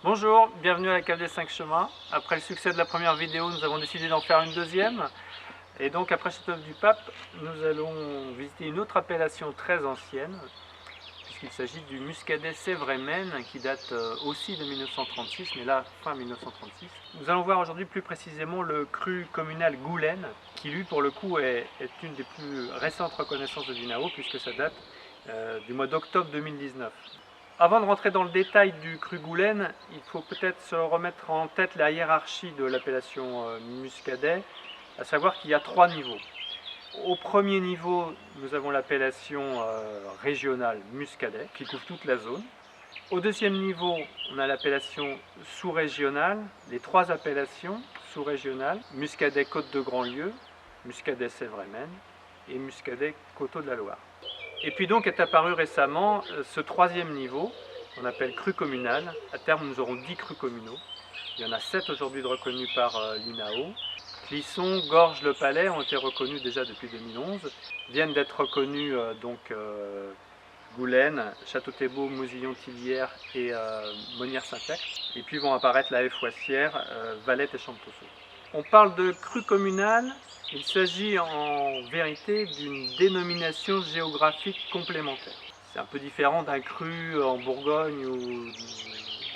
Bonjour, bienvenue à la cave des 5 chemins. Après le succès de la première vidéo, nous avons décidé d'en faire une deuxième. Et donc après Châteauneuf du Pape, nous allons visiter une autre appellation très ancienne, puisqu'il s'agit du muscadet sévrémen, qui date aussi de 1936, mais là, fin 1936. Nous allons voir aujourd'hui plus précisément le cru communal Goulaine, qui lui, pour le coup, est une des plus récentes reconnaissances de DINAO, puisque ça date du mois d'octobre 2019. Avant de rentrer dans le détail du cru Goulaine, il faut peut-être se remettre en tête la hiérarchie de l'appellation muscadet, à savoir qu'il y a 3 niveaux. Au premier niveau, nous avons l'appellation régionale muscadet, qui couvre toute la zone. Au deuxième niveau, on a l'appellation sous-régionale, les 3 appellations sous-régionales, muscadet Côte de Grandlieu, muscadet sévrémen et muscadet Coteaux de la Loire. Et puis donc est apparu récemment ce 3e niveau, qu'on appelle cru communal. À terme, nous aurons 10 crus communaux. Il y en a 7 aujourd'hui reconnus par l'INAO. Clisson, Gorges, Le Palais ont été reconnus déjà depuis 2011. Viennent d'être reconnus Goulaine, Château-Thébault, Mousillon-Tillières et Monnières-Saint-Acte. Et puis vont apparaître La Haye-Foissière, Valette et Champtoceau. On parle de cru communal. Il s'agit en vérité d'une dénomination géographique complémentaire. C'est un peu différent d'un cru en Bourgogne ou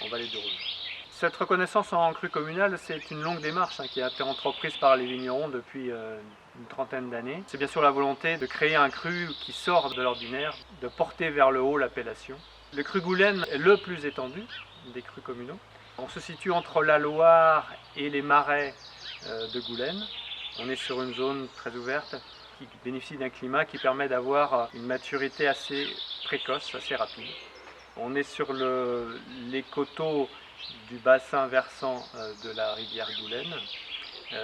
en Vallée du Rhône. Cette reconnaissance en cru communal, c'est une longue démarche qui a été entreprise par les vignerons depuis une trentaine d'années. C'est bien sûr la volonté de créer un cru qui sort de l'ordinaire, de porter vers le haut l'appellation. Le cru Goulaine est le plus étendu des crus communaux. On se situe entre la Loire et les marais de Goulaine. On est sur une zone très ouverte qui bénéficie d'un climat qui permet d'avoir une maturité assez précoce, assez rapide. On est sur les coteaux du bassin versant de la rivière Goulaine,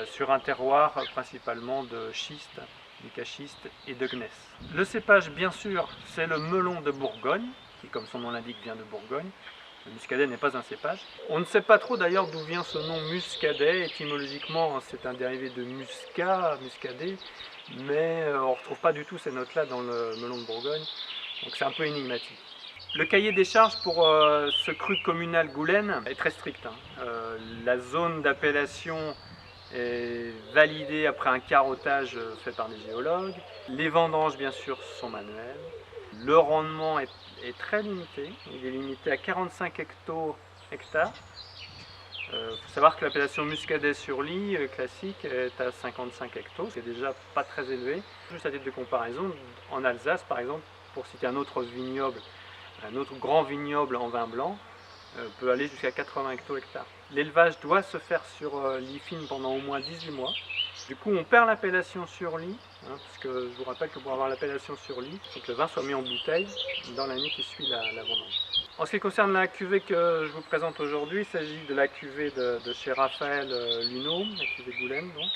sur un terroir principalement de schiste, mica-schiste et de gneiss. Le cépage, bien sûr, c'est le melon de Bourgogne, qui, comme son nom l'indique, vient de Bourgogne. Le muscadet n'est pas un cépage. On ne sait pas trop d'ailleurs d'où vient ce nom muscadet. Étymologiquement, c'est un dérivé de muscat, muscadet, mais on ne retrouve pas du tout ces notes-là dans le melon de Bourgogne, donc c'est un peu énigmatique. Le cahier des charges pour ce cru communal Goulaine est très strict. La zone d'appellation est validée après un carottage fait par des géologues. Les vendanges, bien sûr, sont manuelles. Le rendement est très limité. Il est limité à 45 hectares. Il faut savoir que l'appellation muscadet sur lit classique est à 55 hectos. C'est déjà pas très élevé. Juste à titre de comparaison, en Alsace, par exemple, pour citer un autre vignoble, un autre grand vignoble en vin blanc, peut aller jusqu'à 80 hectares. L'élevage doit se faire sur lit fine pendant au moins 18 mois. Du coup, on perd l'appellation sur lit, parce que je vous rappelle que pour avoir l'appellation sur lit, il faut que le vin soit mis en bouteille dans l'année qui suit la vendange. En ce qui concerne la cuvée que je vous présente aujourd'hui, il s'agit de la cuvée de chez Raphaël Luneau, la cuvée Goulaine donc.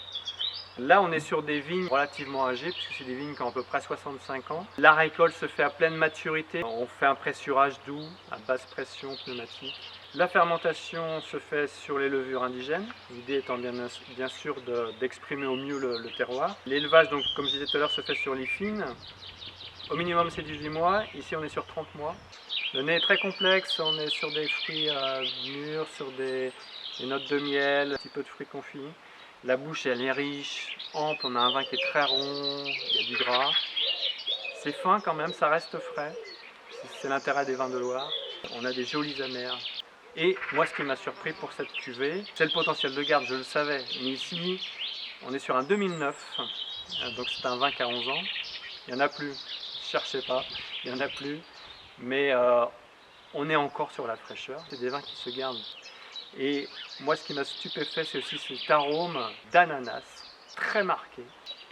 Là, on est sur des vignes relativement âgées, puisque c'est des vignes qui ont à peu près 65 ans. La récolte se fait à pleine maturité. On fait un pressurage doux, à basse pression pneumatique. La fermentation se fait sur les levures indigènes, l'idée étant bien sûr d'exprimer au mieux le terroir. L'élevage, donc, comme je disais tout à l'heure, se fait sur lit fine. Au minimum, c'est 18 mois. Ici, on est sur 30 mois. Le nez est très complexe. On est sur des fruits mûrs, sur des notes de miel, un petit peu de fruits confits. La bouche, elle est riche, ample, on a un vin qui est très rond, il y a du gras. C'est fin quand même, ça reste frais. C'est l'intérêt des vins de Loire. On a des jolis amers. Et moi, ce qui m'a surpris pour cette cuvée, c'est le potentiel de garde, je le savais. Mais ici, on est sur un 2009, donc c'est un vin qui a 11 ans. Il n'y en a plus, ne cherchez pas, il n'y en a plus. Mais on est encore sur la fraîcheur. C'est des vins qui se gardent. Et moi, ce qui m'a stupéfait, c'est aussi cet arôme d'ananas très marqué.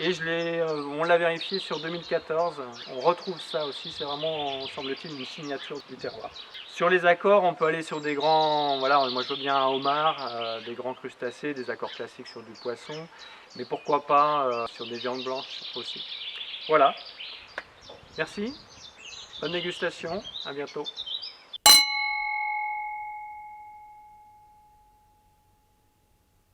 Et on l'a vérifié sur 2014, on retrouve ça aussi, c'est vraiment, semble-t-il, une signature du terroir. Sur les accords, on peut aller sur des grands, voilà, moi je veux bien un homard, des grands crustacés, des accords classiques sur du poisson, mais pourquoi pas sur des viandes blanches aussi. Voilà, merci, bonne dégustation, à bientôt.